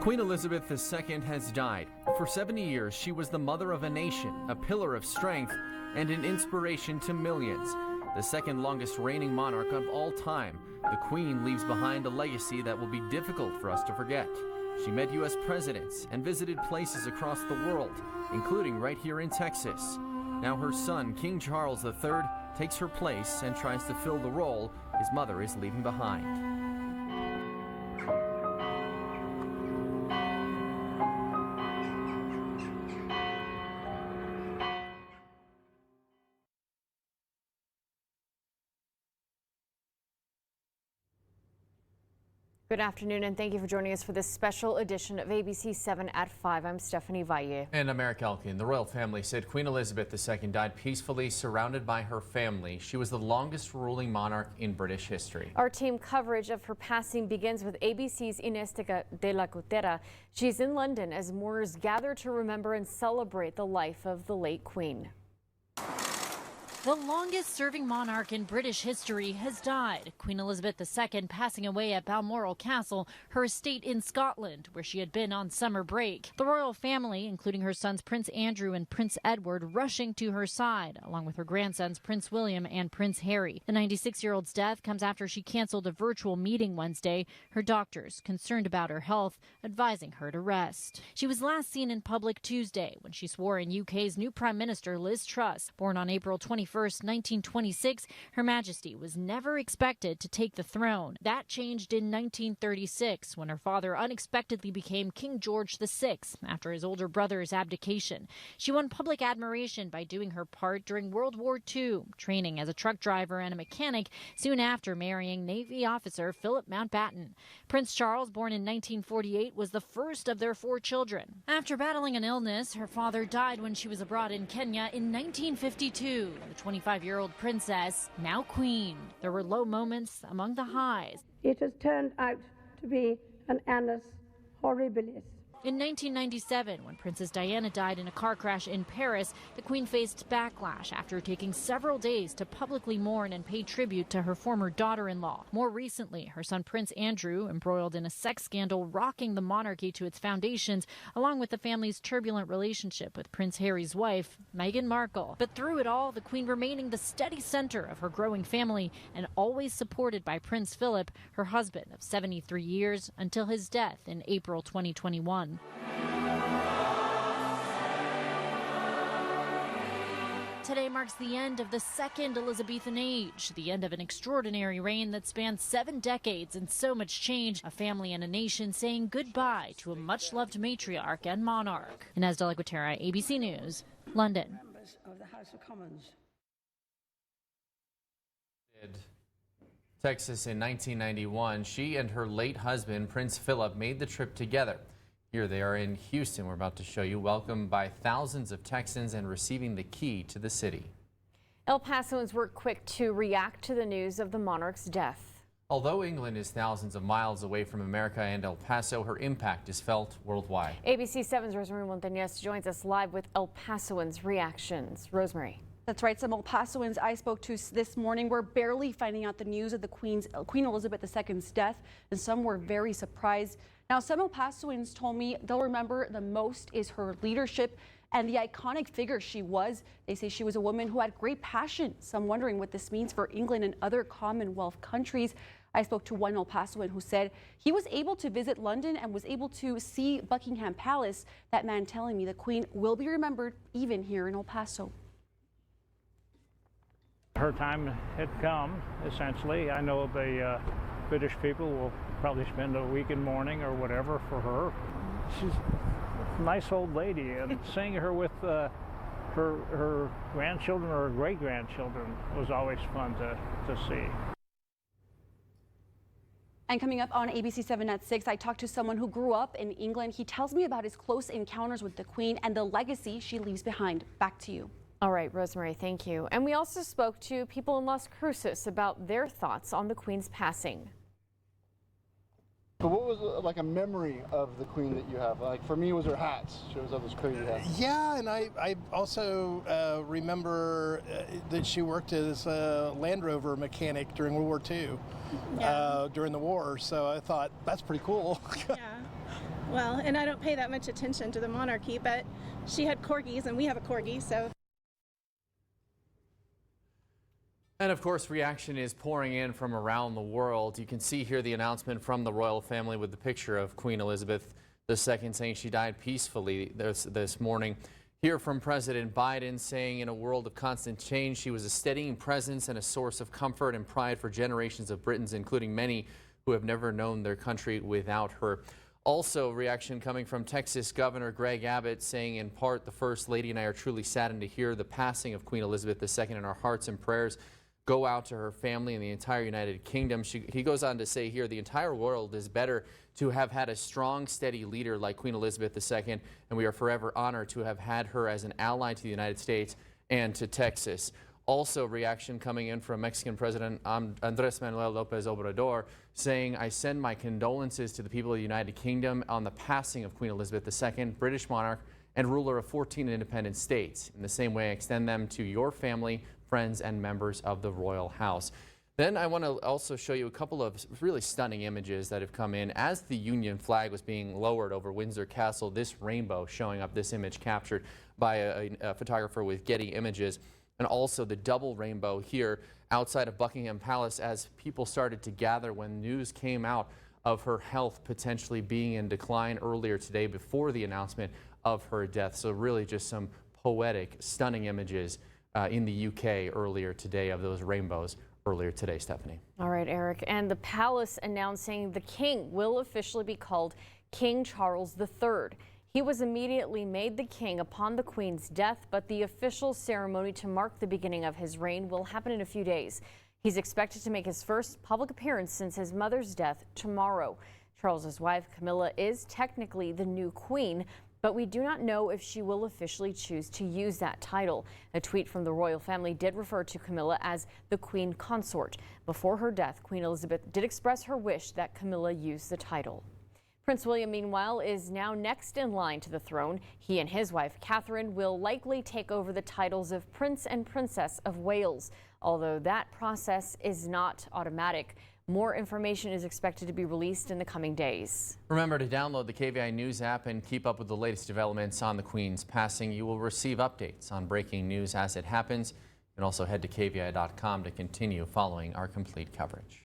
Queen Elizabeth II has died. For 70 years, she was the mother of a nation, a pillar of strength, and an inspiration to millions. The second longest reigning monarch of all time, the Queen leaves behind a legacy that will be difficult for us to forget. She met U.S. presidents and visited places across the world, including right here in Texas. Now her son, King Charles III, takes her place and tries to fill the role his mother is leaving behind. Good afternoon, and thank you for joining us for this special edition of ABC 7 at 5. I'm Stephanie Valle. And I'm Eric Elkin. The royal family said Queen Elizabeth II died peacefully, surrounded by her family. She was the longest ruling monarch in British history. Our team coverage of her passing begins with ABC's Ines de la Cutera. She's in London as mourners gather to remember and celebrate the life of the late Queen. The longest-serving monarch in British history has died. Queen Elizabeth II passing away at Balmoral Castle, her estate in Scotland, where she had been on summer break. The royal family, including her sons Prince Andrew and Prince Edward, rushing to her side, along with her grandsons Prince William and Prince Harry. The 96-year-old's death comes after she canceled a virtual meeting Wednesday, her doctors, concerned about her health, advising her to rest. She was last seen in public Tuesday when she swore in UK's new Prime Minister Liz Truss. Born on April 21st, 1926, Her Majesty was never expected to take the throne. That changed in 1936 when her father unexpectedly became King George VI after his older brother's abdication. She won public admiration by doing her part during World War II, training as a truck driver and a mechanic soon after marrying Navy officer Philip Mountbatten. Prince Charles, born in 1948, was the first of their 4 children. After battling an illness, her father died when she was abroad in Kenya in 1952. The 25-year-old princess, now queen. There were low moments among the highs. It has turned out to be an annus horribilis. In 1997, when Princess Diana died in a car crash in Paris, the Queen faced backlash after taking several days to publicly mourn and pay tribute to her former daughter-in-law. More recently, her son Prince Andrew, embroiled in a sex scandal rocking the monarchy to its foundations, along with the family's turbulent relationship with Prince Harry's wife, Meghan Markle. But through it all, the Queen remaining the steady center of her growing family and always supported by Prince Philip, her husband of 73 years, until his death in April 2021. Today marks the end of the second Elizabethan age, the end of an extraordinary reign that spanned 7 decades and so much change, a family and a nation saying goodbye to a much-loved matriarch and monarch. Ines de la Cutera, ABC News, London. Members of the House of Commons. Texas in 1991, she and her late husband, Prince Philip, made the trip together. Here they are in Houston. We're about to show you, welcomed by thousands of Texans and receiving the key to the city. El Pasoans were quick to react to the news of the monarch's death. Although England is thousands of miles away from America and El Paso, her impact is felt worldwide. ABC 7's Rosemary Montañez joins us live with El Pasoans' reactions. Rosemary. That's right. Some El Pasoans I spoke to this morning were barely finding out the news of the Queen Elizabeth II's death, and some were very surprised. Now, some El Pasoans told me they'll remember the most is her leadership and the iconic figure she was. They say she was a woman who had great passion, some wondering what this means for England and other Commonwealth countries. I spoke to one El Pasoan who said he was able to visit London and was able to see Buckingham Palace. That man telling me the Queen will be remembered even here in El Paso. Her time had come, essentially. I know the British people will probably spend a week in mourning or whatever for her. She's a nice old lady, and seeing her with her grandchildren or her great-grandchildren was always fun to see. And coming up on ABC 7 at 6, I talked to someone who grew up in England. He tells me about his close encounters with the Queen and the legacy she leaves behind. Back to you. All right, Rosemary, thank you. And we also spoke to people in Las Cruces about their thoughts on the Queen's passing. But what was like a memory of the Queen that you have? Like for me, it was her hats. She always had those crazy hats. Yeah, and I also remember that she worked as a Land Rover mechanic during World War II, during the war. So I thought that's pretty cool. Yeah. well, and I don't pay that much attention to the monarchy, but she had corgis and we have a corgi, so. And of course, reaction is pouring in from around the world. You can see here the announcement from the royal family with the picture of Queen Elizabeth II saying she died peacefully this morning. Hear from President Biden saying, in a world of constant change, she was a steadying presence and a source of comfort and pride for generations of Britons, including many who have never known their country without her. Also, reaction coming from Texas Governor Greg Abbott saying, in part, the First Lady and I are truly saddened to hear the passing of Queen Elizabeth II, and our hearts and prayers go out to her family and the entire United Kingdom. He goes on to say here, the entire world is better to have had a strong, steady leader like Queen Elizabeth II, and we are forever honored to have had her as an ally to the United States and to Texas. Also, reaction coming in from Mexican President Andrés Manuel López Obrador saying, I send my condolences to the people of the United Kingdom on the passing of Queen Elizabeth II, British monarch and ruler of 14 independent states. In the same way, I extend them to your family, friends, and members of the royal house. Then I want to also show you a couple of really stunning images that have come in. As the Union flag was being lowered over Windsor Castle, this rainbow showing up, this image captured by a photographer with Getty Images, and also the double rainbow here outside of Buckingham Palace as people started to gather when news came out of her health potentially being in decline earlier today before the announcement of her death. So really just some poetic, stunning images in the UK earlier today of those rainbows earlier today, Stephanie. All right, Eric. And the palace announcing the king will officially be called King Charles III. He was immediately made the king upon the Queen's death, but the official ceremony to mark the beginning of his reign will happen in a few days. He's expected to make his first public appearance since his mother's death tomorrow. Charles's wife, Camilla, is technically the new queen, but we do not know if she will officially choose to use that title. A tweet from the royal family did refer to Camilla as the Queen Consort. Before her death, Queen Elizabeth did express her wish that Camilla use the title. Prince William, meanwhile, is now next in line to the throne. He and his wife, Catherine, will likely take over the titles of Prince and Princess of Wales, although that process is not automatic. More information is expected to be released in the coming days. Remember to download the KVI News app and keep up with the latest developments on the Queen's passing. You will receive updates on breaking news as it happens. You can also head to KVI.com to continue following our complete coverage.